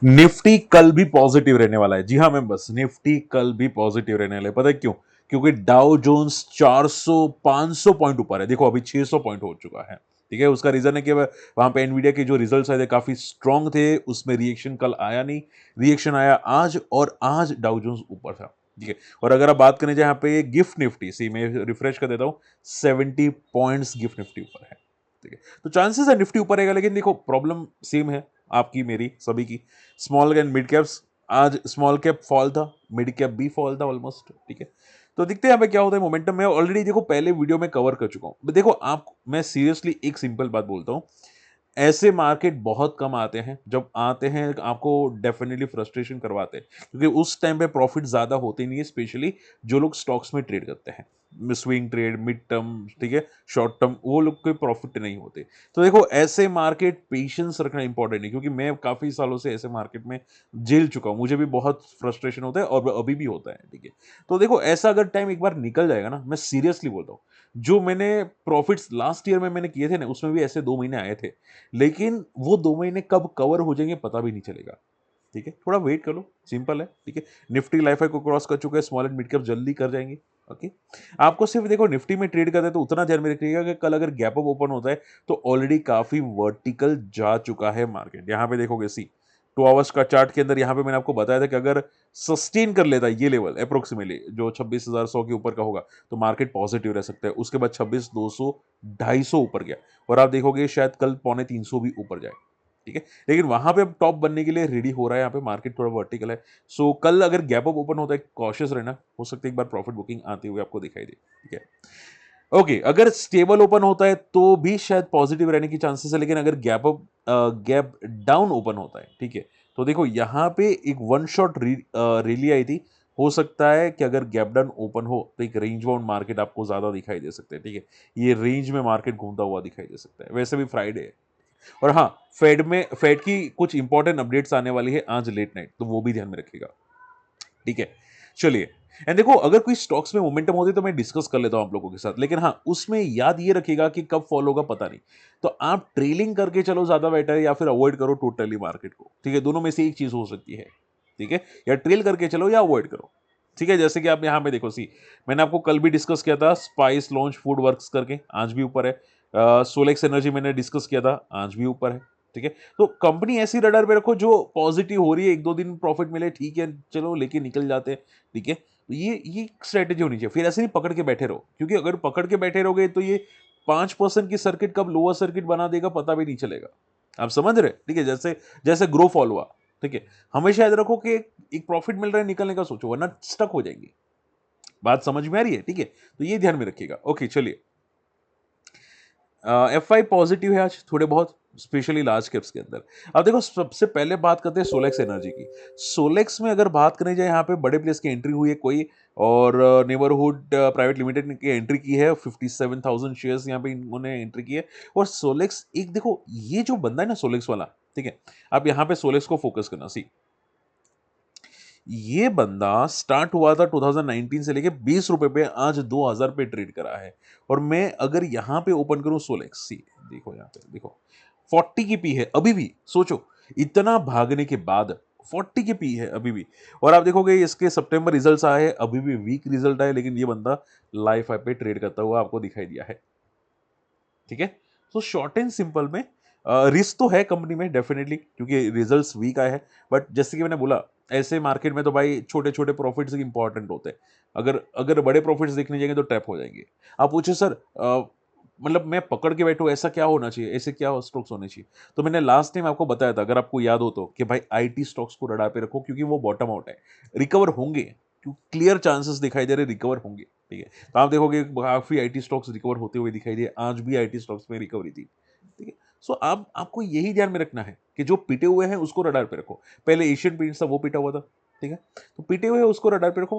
Nifty कल भी positive रहने वाला है। जी हाँ मैं बस, निफ्टी कल भी पॉजिटिव रहने वाला है। पता है क्यों? क्योंकि डाउ जोन्स 400 500 पॉइंट ऊपर है। देखो अभी 600 पॉइंट हो चुका है। ठीक है, उसका रीजन है कि वहां पे एनवीडिया के जो रिजल्ट्स आए थे काफी स्ट्रांग थे, उसमें रिएक्शन कल आया नहीं, रिएक्शन आया आज, और आज डाउ जोन्स ऊपर था। ठीक है, और अगर आप बात करें जहां पे गिफ्ट निफ्टी, सी मैं रिफ्रेश कर देता हूं, 70 पॉइंट्स गिफ्ट निफ्टी ऊपर है। ठीक है, तो चांसेस है निफ्टी ऊपर रहेगा, लेकिन देखो प्रॉब्लम सेम है, आपकी मेरी सभी की। स्मॉल एंड मिड कैप्स, आज स्मॉल कैप फॉल था, मिड कैप भी फॉल था ऑलमोस्ट। ठीक है, तो देखते हैं यहाँ पे क्या होता है। मोमेंटम में ऑलरेडी देखो पहले वीडियो में कवर कर चुका हूं। देखो आप, मैं सीरियसली एक सिंपल बात बोलता हूं, ऐसे मार्केट बहुत कम आते हैं, जब आते हैं आपको डेफिनेटली फ्रस्ट्रेशन करवाते हैं, क्योंकि उस टाइम पे प्रॉफिट ज्यादा होते नहीं है, स्पेशली जो लोग स्टॉक्स में ट्रेड करते हैं, स्विंग ट्रेड, मिड टर्म, ठीक है, शॉर्ट टर्म, वो लोग के प्रॉफिट नहीं होते। तो देखो ऐसे मार्केट पेशेंस रखना इंपॉर्टेंट है, क्योंकि मैं काफी सालों से ऐसे मार्केट में झेल चुका हूं, मुझे भी बहुत फ्रस्ट्रेशन होता है और अभी भी होता है। ठीक है, तो देखो ऐसा अगर टाइम एक बार निकल जाएगा ना, मैं सीरियसली बोलता हूँ, जो मैंने प्रॉफिट्स लास्ट ईयर में मैंने किए थे ना, उसमें भी ऐसे 2 महीने आए थे, लेकिन वो 2 महीने कब कवर हो जाएंगे पता भी नहीं चलेगा। ठीक है, थोड़ा वेट कर लो, सिंपल है। ठीक है, निफ्टी लाइफ को क्रॉस कर चुका है, स्मॉल एंड मिड कैप जल्दी कर जाएंगे। ओके, आपको सिर्फ देखो निफ्टी में ट्रेड करते हैं तो उतना ध्यान में रखिएगा कि कल अगर गैप अप ओपन होता है तो ऑलरेडी काफी वर्टिकल जा चुका है मार्केट। यहां पे देखोगे सी 2 आवर्स का चार्ट के अंदर, यहां पे मैंने आपको बताया था कि अगर सस्टेन कर लेता है ये लेवल अप्रोक्सीमेटली जो 26,100 के ऊपर का होगा, तो मार्केट पॉजिटिव रह सकता है। उसके बाद 26,200 250 ऊपर गया, और आप देखोगे शायद कल 250 भी ऊपर जाए। ठीक है, लेकिन वहां पे अब टॉप बनने के लिए रेडी हो रहा है, यहाँ पे मार्केट थोड़ा वर्टिकल है। सो कल अगर गैप अप ओपन होता है, कॉशियस रहना, हो सकता है एक बार प्रॉफिट बुकिंग आते हुए आपको दिखाई दे। ठीक है, ओके, अगर स्टेबल ओपन होता है तो भी शायद पॉजिटिव रहने की चांसेस है, लेकिन अगर गैप डाउन ओपन होता है, ठीक है, तो देखो यहां पे एक वन शॉट रैली आई थी। हो सकता है कि अगर गैप डाउन ओपन हो तो एक रेंज बाउंड मार्केट आपको ज्यादा दिखाई दे सकते हैं। ठीक है, ये रेंज में मार्केट घूमता हुआ दिखाई दे सकता है। वैसे भी फ्राइडे है, और हाँ, फेड की कुछ इंपॉर्टेंट अपडेट्स आने वाली है आज लेट नाइट, तो वो भी ध्यान में रखिएगा। ठीक है, चलिए। एंड देखो अगर कोई स्टॉक्स में मोमेंटम होती है तो मैं डिस्कस कर लेता हूं आप लोगों के साथ, लेकिन हाँ उसमें याद ये रखिएगा कि कब फॉलो होगा पता नहीं। तो आप ट्रेलिंग करके चलो ज्यादा बेटर है, या फिर अवॉइड करो टोटली मार्केट को। ठीक है, दोनों में से एक चीज हो सकती है। ठीक है, या ट्रेल करके चलो या अवॉइड करो। ठीक है, जैसे कि आप यहां पे देखो सी, मैंने आपको कल भी डिस्कस किया था स्पाइस लॉन्च फूड वर्क्स करके, आज भी ऊपर है। सोलेक्स एनर्जी मैंने डिस्कस किया था, आज भी ऊपर है। ठीक है, तो कंपनी ऐसी रडार पे रखो जो पॉजिटिव हो रही है, 1-2 दिन प्रॉफिट मिले, ठीक है, चलो लेके निकल जाते हैं। ठीक है, तो ये स्ट्रेटेजी होनी चाहिए। फिर ऐसे नहीं पकड़ के बैठे रहो, क्योंकि अगर पकड़ के बैठे रहोगे तो ये 5% की सर्किट कब लोअर सर्किट बना देगा पता भी नहीं चलेगा। आप समझ रहे? ठीक है, जैसे जैसे ग्रो फॉल हुआ। ठीक है, हमेशा याद रखो कि एक प्रॉफिट मिल रहा है, निकलने का सोचो, वरना स्टक हो जाएंगे। बात समझ में आ रही है? ठीक है, तो ये ध्यान में रखिएगा। ओके, चलिए। एफ आई पॉजिटिव है आज थोड़े बहुत, स्पेशली लार्ज कैप्स के अंदर। अब देखो सबसे पहले बात करते हैं सोलेक्स एनर्जी की। सोलेक्स में अगर बात करें जाए, यहाँ पे बड़े प्लेस की एंट्री हुई है कोई, और नेबरहुड प्राइवेट लिमिटेड ने एंट्री की है, 57,000 शेयर्स यहाँ पे इन्होंने एंट्री की है। और सोलेक्स एक देखो, ये जो बंदा है ना सोलेक्स वाला, ठीक है, आप यहाँ पे सोलेक्स को फोकस करना सी। ये बंदा स्टार्ट हुआ था 2019 से लेके 20 रुपए पे, आज 2,000 पे ट्रेड करा है। और मैं अगर यहां पे ओपन करूं सोलेक्स, सी देखो यहां पे देखो, 40 की पी है अभी भी, सोचो इतना भागने के बाद 40 की पी है अभी भी। और आप देखोगे इसके सितंबर रिजल्ट्स आए हैं, अभी भी वीक रिजल्ट आए, लेकिन ये बंदा लाइफ पे ट्रेड करता हुआ आपको दिखाई दिया है। ठीक है, तो शॉर्ट एंड सिंपल में रिस्क तो है कंपनी में डेफिनेटली, क्योंकि रिजल्ट्स वीक आए हैं। बट जैसे कि मैंने बोला, ऐसे मार्केट में तो भाई छोटे छोटे प्रॉफिट्स इंपॉर्टेंट होते हैं। अगर अगर बड़े प्रॉफिट्स देखने जाएंगे तो ट्रैप हो जाएंगे। आप पूछे सर, मतलब मैं पकड़ के बैठूं, ऐसा क्या होना चाहिए, ऐसे क्या स्टॉक्स होने चाहिए? तो मैंने लास्ट टाइम आपको बताया था, अगर आपको याद हो तो, कि भाई आईटी स्टॉक्स को रडार पे रखो, क्योंकि वो बॉटम आउट है, रिकवर होंगे, क्लियर चांसेस दिखाई दे रहे रिकवर होंगे। ठीक है, तो आप देखोगे काफी आईटी स्टॉक्स रिकवर होते हुए दिखाई दिए, आज भी आईटी स्टॉक्स में रिकवरी थी। ठीक है, सो आप आपको यही ध्यान में रखना है कि जो पिटे हुए हैं उसको रडार पे रखो। पहले एशियन पेंट्स था, वो पिटा हुआ था। ठीक है, तो पिटे हुए हैं उसको रडार पे रखो।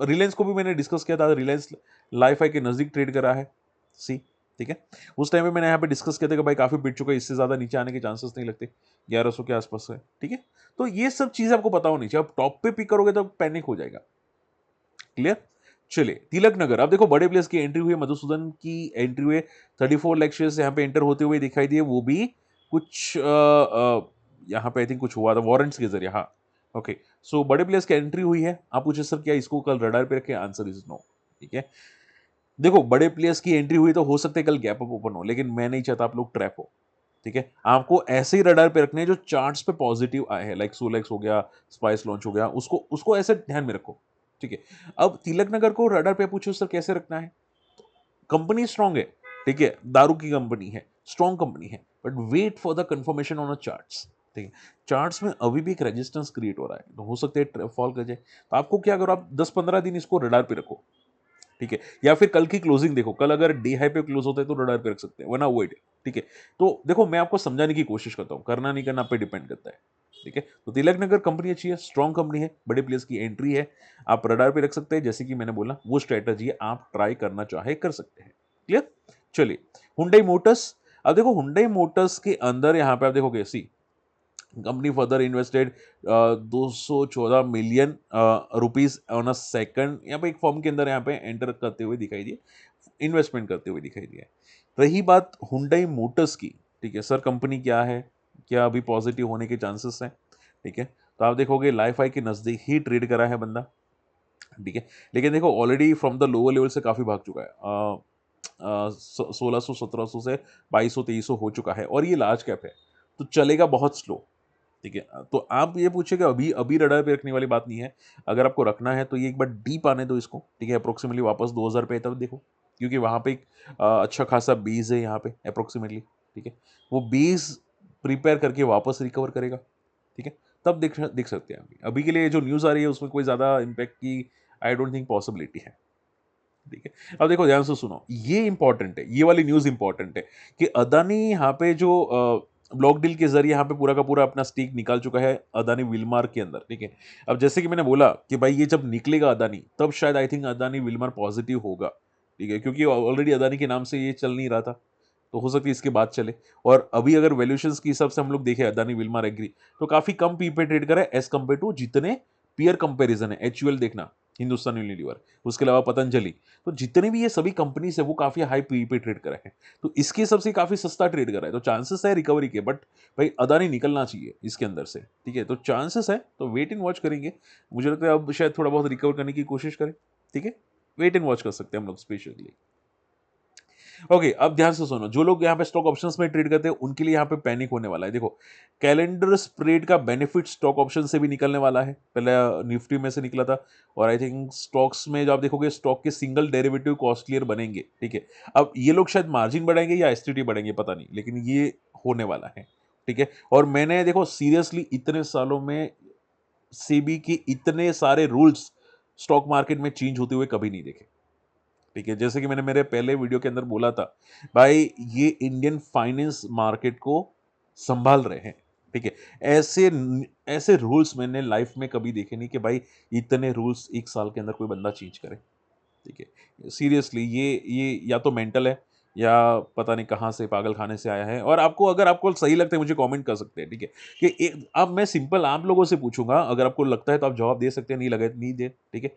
रिलायंस को भी मैंने डिस्कस किया था, रिलायंस लाइफ के नजदीक ट्रेड करा है, सी। ठीक है, उस टाइम पे मैंने यहाँ पे डिस्कस किया था कि भाई काफी पिट चुका है, इससे ज्यादा नीचे आने के चांसेस नहीं लगते, 1100 के आसपास है। ठीक है, तो ये सब चीजें आपको पता होनी चाहिए। आप टॉप पे पिक करोगे तो पैनिक हो जाएगा। क्लियर? चलिए, तिलक नगर, अब देखो बड़े प्लेस की एंट्री हुई है, मधुसूदन की एंट्री हुई है, 34 लाख शेयर्स यहाँ पे एंटर होते हुए दिखाई दिए, वो भी कुछ यहाँ पे आई थिंक कुछ हुआ था वारंट्स के जरिए, हाँ। ओके, सो बड़े प्लेयर्स की एंट्री हुई है। आप पूछे सर क्या इसको कल रडार पे रखें, आंसर इज नो। ठीक है, देखो बड़े प्लेयर्स की एंट्री हुई तो हो सकता है कल गैप अप ओपन हो, लेकिन मैं नहीं चाहता आप लोग ट्रैप हो। ठीक है, आपको ऐसे ही रडार पे रखने हैं जो चार्ट्स पे पॉजिटिव आए हैं, लाइक सोलेक्स हो गया, स्पाइस लॉन्च हो गया, उसको उसको ऐसे ध्यान में रखो। ठीक है, अब तिलक नगर को रडार पे पूछो सर कैसे रखना है, कंपनी स्ट्रांग है, ठीक है, दारू की कंपनी है, स्ट्रांग कंपनी है, but wait for the confirmation on a charts. ठीक है, चार्ट्स में अभी भी एक रेजिस्टेंस क्रिएट हो रहा है, तो हो सकता है फॉल कर जाए, तो आपको क्या करो, आप 10-15 दिन इसको रडार पे रखो। ठीक है, या फिर कल की क्लोजिंग देखो, कल अगर डी हाई पे क्लोज होता है तो रडार पे रख सकते हैं, वरना अवॉइड। ठीक है, तो देखो मैं आपको समझाने की कोशिश करता हूं, करना नहीं करना आप पे डिपेंड करता है। ठीक है, तो तिलक नगर कंपनी अच्छी है, स्ट्रॉन्ग कंपनी है, बड़े प्लेयर्स की एंट्री है, आप रडार पे रख सकते हैं, जैसे कि मैंने बोला वो स्ट्रेटजी आप ट्राई करना चाहे कर सकते हैं। क्लियर, चलिए हुंडई मोटर्स। अब देखो हुंडई मोटर्स के अंदर यहां पे आप देखोगे see company further invested 214 million rupees on a second, यहाँ पे एक फॉर्म के अंदर यहाँ पे एंटर करते हुए दिखाई दिए, इन्वेस्टमेंट करते हुए दिखाई दिया। रही बात हुंडई मोटर्स की, ठीक है सर कंपनी क्या है, क्या अभी पॉजिटिव होने के चांसेस हैं। ठीक है, तो आप देखोगे लाइफ हाई के नजदीक ही ट्रेड करा है बंदा। ठीक है, लेकिन देखो already from the lower level से काफी भाग चुका है, 1600-1700 से 2200-2300 हो चुका है, और ये लार्ज कैप है, तो चलेगा बहुत स्लो। ठीक है, तो आप ये पूछेगा अभी अभी रडार पे रखने वाली बात नहीं है, अगर आपको रखना है तो ये एक बार डीप आने दो इसको। ठीक है, अप्रोक्सीमेटली वापस 2000 पे तब देखो, क्योंकि वहां पे एक अच्छा खासा बीज है यहाँ पे अप्रोक्सीमेटली। ठीक है, वो बीज प्रिपेयर करके वापस रिकवर करेगा। ठीक है, तब देख सकते हैं। अभी के लिए जो न्यूज़ आ रही है उसमें कोई ज़्यादा इम्पैक्ट की आई डोंट थिंक पॉसिबिलिटी है। ठीक है, अब देखो ध्यान से सुनो, ये इंपॉर्टेंट है, ये वाली न्यूज़ इंपॉर्टेंट है कि अदानी यहाँ पे जो ब्लॉक डील के जरिए यहाँ पे पूरा का पूरा अपना स्टेक निकाल चुका है अदानी विलमार के अंदर। ठीक है, अब जैसे कि मैंने बोला कि भाई ये जब निकलेगा अदानी, तब शायद I think Adani Wilmar positive होगा। ठीक है, क्योंकि ऑलरेडी अदानी के नाम से ये चल नहीं रहा था, तो हो सकता है इसके बाद चले। और अभी अगर वैल्यूएशंस के हिसाब से हम लोग देखें अदानी विलमार एग्री, तो काफी कम पी पे ट्रेड करा है एज कम्पेयर टू जितने पीयर कंपेरिजन है। एचयूएल देखना, हिंदुस्तान यूनिलीवर, उसके अलावा पतंजलि, तो जितने भी ये सभी कंपनीज है वो काफी हाई पी पे ट्रेड करा है, तो इसके हिसाब से काफी सस्ता ट्रेड करा है, तो चांसेस है रिकवरी के, बट भाई अदानी निकलना चाहिए इसके अंदर से। ठीक है, तो चांसेस है, तो वेट एंड वॉच करेंगे। मुझे लगता है अब शायद थोड़ा बहुत रिकवर करने की कोशिश करें। ठीक है, वेट एंड वॉच कर सकते हैं हम लोग स्पेशली। ओके, अब ध्यान से सुनो, जो लोग यहाँ पे स्टॉक ऑप्शंस में ट्रेड करते हैं उनके लिए यहाँ पे पैनिक होने वाला है। देखो कैलेंडर स्प्रेड का बेनिफिट स्टॉक ऑप्शन से भी निकलने वाला है, पहले निफ्टी में से निकला था, और आई थिंक स्टॉक्स में जो आप देखोगे स्टॉक के सिंगल डेरिवेटिव कॉस्टलियर बनेंगे। ठीक है, अब ये लोग शायद मार्जिन बढ़ाएंगे या एसटीटी बढ़ेंगे पता नहीं, लेकिन ये होने वाला है। ठीक है, और मैंने देखो सीरियसली इतने सालों में सेबी के इतने सारे रूल्स स्टॉक मार्केट में चेंज होते हुए कभी नहीं देखे। ठीक है, जैसे कि मैंने मेरे पहले वीडियो के अंदर बोला था, भाई ये इंडियन फाइनेंस मार्केट को संभाल रहे हैं। ठीक है, ऐसे ऐसे रूल्स मैंने लाइफ में कभी देखे नहीं कि भाई इतने रूल्स एक साल के अंदर कोई बंदा चेंज करे। ठीक है, सीरियसली ये या तो मेंटल है, या पता नहीं कहाँ से पागल खाने से आया है। और आपको अगर आपको सही लगता है मुझे कमेंट कर सकते हैं। ठीक है, कि अब मैं सिंपल आप लोगों से पूछूंगा, अगर आपको लगता है तो आप जवाब दे सकते हैं, नहीं लगे नहीं दे। ठीक है,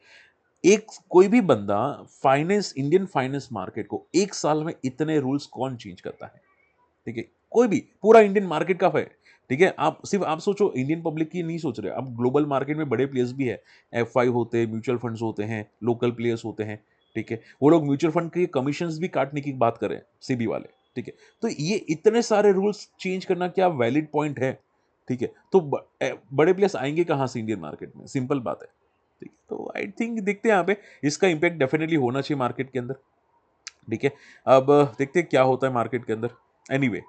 एक कोई भी बंदा फाइनेंस इंडियन फाइनेंस मार्केट को एक साल में इतने रूल्स कौन चेंज करता है। ठीक है, कोई भी, पूरा इंडियन मार्केट का है। ठीक है, आप सिर्फ आप सोचो इंडियन पब्लिक की नहीं सोच रहे, अब ग्लोबल मार्केट में बड़े प्लेयर्स भी है, एफ आई होते हैं, म्यूचुअल फंड्स होते हैं, लोकल प्लेयर्स होते हैं। ठीक है, वो लोग म्यूचुअल फंड के कमीशंस भी काटने की बात करें, सीबी वाले। ठीक है, तो ये इतने सारे रूल्स चेंज करना क्या वैलिड पॉइंट है। ठीक है, तो बड़े प्लेयर्स आएंगे कहां से इंडियन मार्केट में, सिंपल बात है। ठीक है, तो आई थिंक देखते हैं यहाँ पे इसका इंपैक्ट डेफिनेटली होना चाहिए मार्केट के अंदर। ठीक है, अब देखते हैं क्या होता है मार्केट के अंदर। एनीवे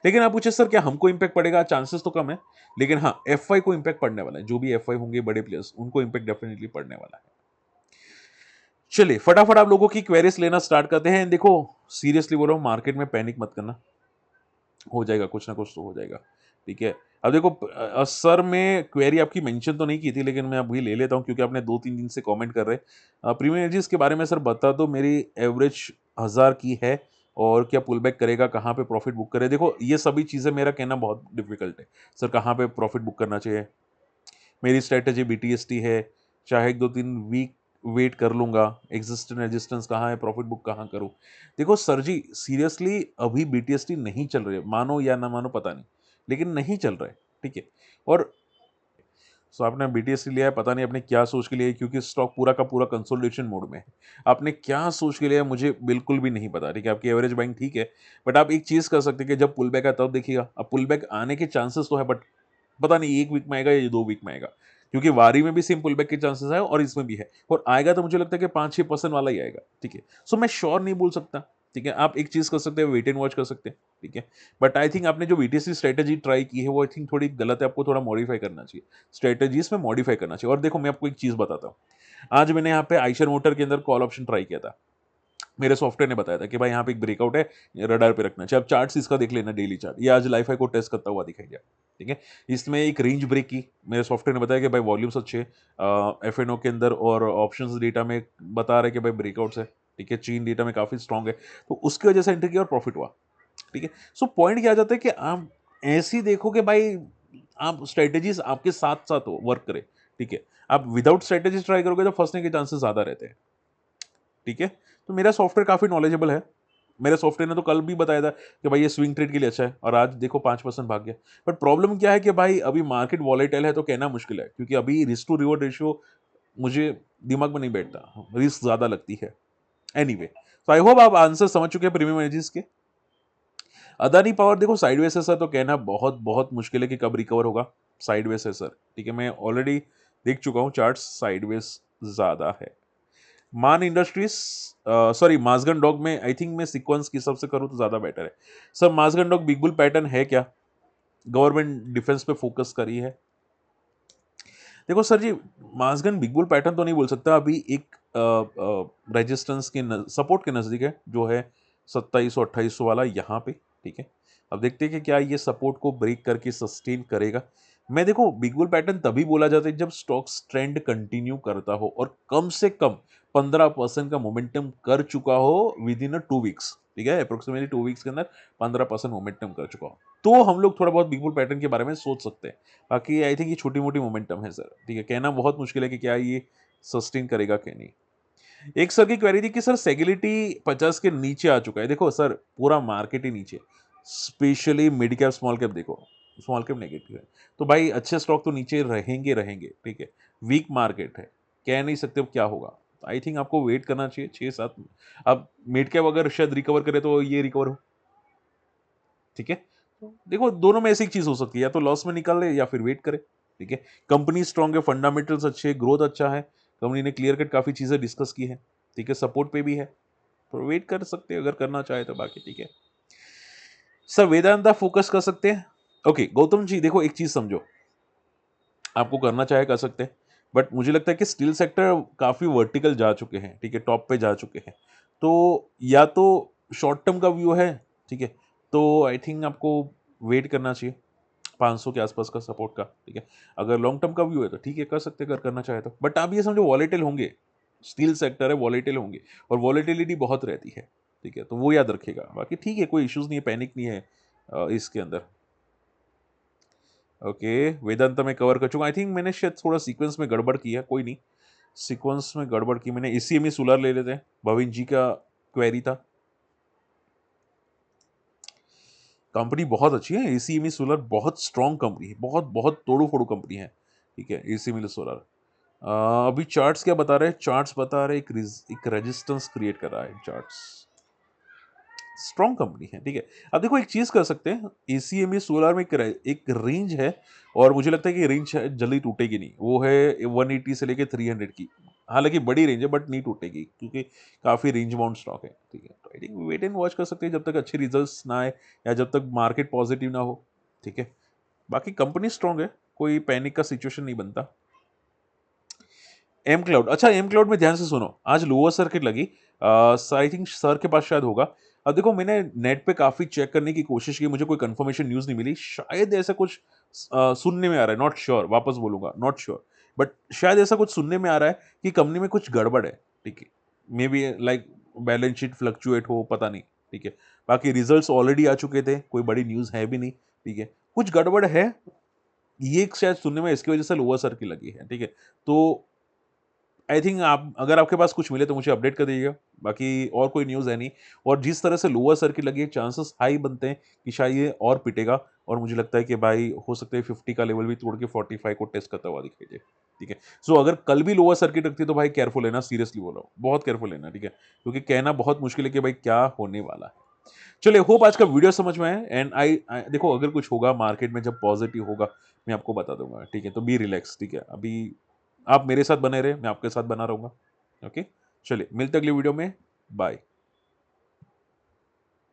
लेकिन आप पूछे सर क्या हमको इंपैक्ट पड़ेगा, चांसेस तो कम है, लेकिन हाँ एफआई को इंपैक्ट पड़ने वाला है, जो भी एफआई होंगे बड़े प्लेयर्स उनको इंपैक्ट डेफिनेटली पड़ने वाला है। चलिए फटाफट आप लोगों की क्वेरीज लेना स्टार्ट करते हैं। देखो सीरियसली बोल रहा हूँ, मार्केट में पैनिक मत करना, हो जाएगा कुछ ना कुछ तो हो जाएगा। ठीक है, अब देखो सर मैं क्वेरी आपकी मेंशन तो नहीं की थी, लेकिन मैं अभी ले लेता हूं क्योंकि आपने 2-3 दिन से कमेंट कर रहे। प्रीमियम एनर्जीज के बारे में सर बता दो, मेरी एवरेज 1000 की है, और क्या पुल बैक करेगा, कहाँ पे प्रॉफिट बुक करे। देखो ये सभी चीज़ें मेरा कहना बहुत डिफिकल्ट है सर, कहाँ पे प्रॉफिट बुक करना चाहिए। मेरी स्ट्रेटेजी बीटीएसटी है, चाहे 1-2-3 वीक वेट कर लूंगा, एग्जिस्टेंस रेजिस्टेंस कहाँ है, प्रॉफिट बुक कहाँ करूँ। देखो सर जी सीरियसली अभी बीटीएसटी नहीं चल रही है, मानो या ना मानो पता नहीं, लेकिन नहीं चल रहा है। ठीक है। और सो आपने बीटीएस लिया है, पता नहीं आपने क्या सोच के लिया है, क्योंकि स्टॉक पूरा का पूरा कंसोलिडेशन मोड में है। आपने क्या सोच के लिया है मुझे बिल्कुल भी नहीं पता, ठीक है। आपकी एवरेज बाइंग ठीक है, बट आप एक चीज़ कर सकते हैं कि जब पुल बैक आता है तब देखिएगा। अब पुल बैक आने के चांसेस तो है, बट पता नहीं 1 वीक में आएगा या 2 वीक में आएगा, क्योंकि वारी में भी सेम पुल बैक के चांसेस है और इसमें भी है, और आएगा तो मुझे लगता है कि 5-6% वाला ही आएगा, ठीक है। सो मैं श्योर नहीं बोल सकता, ठीक है। आप एक चीज़ कर सकते हैं, वेट एंड वॉच कर सकते हैं, ठीक है। बट आई थिंक आपने जो बीटीसी स्ट्रेटेजी ट्राई की है वो आई थिंक थोड़ी गलत है, आपको थोड़ा मॉडिफाई करना चाहिए, स्ट्रेटेजीज में मॉडिफाई करना चाहिए। और देखो मैं आपको एक चीज़ बताता हूँ, आज मैंने यहाँ पे आइशर मोटर के अंदर कॉल ऑप्शन ट्राई किया था। मेरे सॉफ्टवेयर ने बताया था कि भाई यहाँ पे एक ब्रेकआउट है, रडार पे रखना चाहिए। अब चार्ट्स इसका देख लेना, डेली चार्ट, ये आज लाइफ को टेस्ट करता हुआ दिखाई दिया, ठीक है। इसमें एक रेंज ब्रेक की, मेरे सॉफ्टवेयर ने बताया कि भाई वॉल्यूम्स अच्छे एफ एन ओ के अंदर, और ऑप्शंस डेटा में बता रहे कि भाई ब्रेकआउट्स है, ठीक है। चीन डेटा में काफी स्ट्रांग है, तो उसकी वजह से एंट्री किया और प्रॉफिट हुआ, ठीक है। सो पॉइंट क्या आ जाता है कि आप ऐसे ही देखो कि भाई आप स्ट्रेटेजीज आपके साथ साथ हो, वर्क करे, ठीक है। आप विदाउट स्ट्रेटेजीज ट्राई करोगे तो फंसने के चांसेस ज्यादा रहते हैं, ठीक है। तो मेरा सॉफ्टवेयर काफी नॉलेजेबल है। मेरे सॉफ्टवेयर ने तो कल भी बताया था कि भाई ये स्विंग ट्रेड के लिए अच्छा है, और आज देखो 5% भाग गया। बट प्रॉब्लम क्या है कि भाई अभी मार्केट वॉलेटाइल है, तो कहना मुश्किल है, क्योंकि अभी रिस्क टू रिवॉर्ड रेशियो मुझे दिमाग में नहीं बैठता, रिस्क ज्यादा लगती है। एनीवे, तो आई होप आप आंसर समझ चुके हैं प्रीमियम एनर्जीज के। अदानी पावर देखो साइडवेज है सर, तो कहना बहुत बहुत मुश्किल है कि कब रिकवर होगा। साइडवेज है सर, ठीक है। मैं ऑलरेडी देख चुका हूं चार्ट, साइडवेज ज्यादा है। मान इंडस्ट्रीज, सॉरी माजगन डॉग में आई थिंक मैं सीक्वेंस के हिसाब से करूं तो ज्यादा बेटर है। Sir Mazagon Dock big bull pattern है क्या? गवर्नमेंट डिफेंस पे फोकस करी है। देखो सर जी, माजगन बिग बुल पैटर्न तो नहीं बोल सकता, अभी एक रेजिस्टेंस के सपोर्ट के नजदीक है, जो है 2700-2800 वाला यहाँ पे, ठीक है। अब देखते हैं कि क्या ये सपोर्ट को ब्रेक करके सस्टेन करेगा। मैं देखो बिग बुल पैटर्न तभी बोला जाता है जब स्टॉक्स ट्रेंड कंटिन्यू करता हो और कम से कम 15% का मोमेंटम कर चुका हो विद इन 2 वीक्स, ठीक है। अप्रोक्सीमेटली 2 वीक्स के अंदर 15% मोमेंटम कर चुका हो, तो हम लोग थोड़ा बहुत बिग बुल पैटर्न के बारे में सोच सकते हैं। बाकी आई थिंक ये छोटी मोटी मोमेंटम है सर, ठीक है। कहना बहुत मुश्किल है कि क्या ये सस्टेन करेगा कि नहीं। एक सर की क्वेरी थी कि सर सेगिलिटी 50 के नीचे आ चुका है। देखो सर, पूरा मार्केट ही नीचे, specially mid cap small cap, देखो स्मॉल कैप नेगेटिव है, तो भाई अच्छे स्टॉक तो नीचे रहेंगे रहेंगे, ठीक है। वीक मार्केट है, कह नहीं सकते अब क्या होगा। आई थिंक आपको वेट करना चाहिए 6-7। अब मिड कैप अगर शायद रिकवर करे तो ये रिकवर हो, ठीक है। तो देखो दोनों में ऐसी एक चीज हो सकती है, या तो लॉस में निकाल ले या फिर वेट करे, ठीक है। कंपनी स्ट्रांग है, फंडामेंटल्स अच्छे, ग्रोथ अच्छा है, कंपनी ने क्लियर कट काफी चीजें डिस्कस की है, ठीक है। सपोर्ट पे भी है, तो वेट कर सकते हैं अगर करना चाहे तो, बाकी ठीक है। सर वेदांता फोकस कर सकते हैं। ओके गौतम जी, देखो एक चीज समझो, आपको करना चाहे कर सकते हैं, बट मुझे लगता है कि स्टील सेक्टर काफी वर्टिकल जा चुके हैं, ठीक है, टॉप पे जा चुके हैं। तो या तो शॉर्ट टर्म का व्यू है, ठीक है, तो आई थिंक आपको वेट करना चाहिए 500 के आसपास का सपोर्ट का, ठीक है। अगर लॉन्ग टर्म का व्यू है तो ठीक है, कर सकते हैं अगर करना चाहे तो, बट आप ये समझो वॉलेटिल होंगे, स्टील सेक्टर है, वॉलेटिल होंगे, और वॉलेटिलिटी बहुत रहती है, ठीक है। तो वो याद रखिएगा, बाकी ठीक है, कोई इश्यूज नहीं है, पैनिक नहीं है इसके अंदर। ओके, वेदांत में कवर कर चुका, आई थिंक मैंने शायद थोड़ा सीक्वेंस में गड़बड़ किया, कोई नहीं। सीक्वेंस में गड़बड़ की मैंने, एसीएमई सोलर ले लेते हैं, भविन जी का क्वेरी था। कंपनी बहुत अच्छी है, एसीएमई सोलर बहुत स्ट्रॉन्ग कंपनी है, बहुत बहुत तोड़ू फोड़ू कंपनी है, ठीक है। एसीएमई सोलर अभी चार्ट्स क्या बता रहे हैं? चार्ट्स बता रहे हैं एक रेजिस्टेंस क्रिएट कर रहा है चार्ट्स, स्ट्रॉन्ग कंपनी है, ठीक है। अब देखो एक चीज कर सकते हैं, एसीएमई सोलर में एक रेंज है, और मुझे लगता है कि रेंज जल्दी टूटेगी नहीं, वो है 180 से लेके 300 की। हालांकि बड़ी रेंज है बट नहीं टूटेगी, क्योंकि काफी रेंज बाउंड स्टॉक है, ठीक है। तो I think wait and watch कर सकते हैं जब तक अच्छे रिजल्ट्स ना आए, या जब तक मार्केट पॉजिटिव ना हो, ठीक है। बाकी कंपनी स्ट्रॉन्ग है, कोई पैनिक का सिचुएशन नहीं बनता। एम क्लाउड, अच्छा एम क्लाउड में ध्यान से सुनो, आज लोअर सर्किट लगी, आई थिंक सर के पास शायद होगा। अब देखो मैंने नेट पे काफी चेक करने की कोशिश की, मुझे कोई कंफर्मेशन न्यूज नहीं मिली, शायद ऐसा कुछ सुनने में आ रहा है, नॉट श्योर, वापस बोलूंगा नॉट श्योर, बट शायद ऐसा कुछ सुनने में आ रहा है कि कंपनी में कुछ गड़बड़ है, ठीक है। May be like balance sheet fluctuate हो, पता नहीं, ठीक है। बाकी रिजल्ट्स ऑलरेडी आ चुके थे, कोई बड़ी न्यूज है भी नहीं, ठीक है। कुछ गड़बड़ है, ये शायद सुनने में, इसकी वजह से लोअर सर्किट लगी है, ठीक है। तो आई थिंक आप अगर आपके पास कुछ मिले तो मुझे अपडेट कर दीजिएगा। बाकी और कोई न्यूज़ है नहीं और जिस तरह से लोअर सर्किट लगी है चांसेस हाई बनते हैं कि शायद ये और पिटेगा और मुझे लगता है कि भाई हो सकता है 50 का लेवल भी तोड़ के 45 को टेस्ट करता हुआ दिखाई दे। ठीक है? सो अगर कल भी लोअर सर्किट रखती है तो भाई केयरफुल लेना, सीरियसली बोल रहा हूँ। बहुत केयरफुल लेना, ठीक है? क्योंकि कहना बहुत मुश्किल है कि भाई क्या होने वाला है। चलिए होप आज का वीडियो समझ में आया एंड आई देखो अगर कुछ होगा मार्केट में जब पॉजिटिव होगा मैं आपको बता दूंगा, ठीक है? तो बी रिलैक्स, ठीक है? अभी आप मेरे साथ बने रहे, मैं आपके साथ बना रहूंगा। ओके, चलिए मिलते अगले वीडियो में। बाय।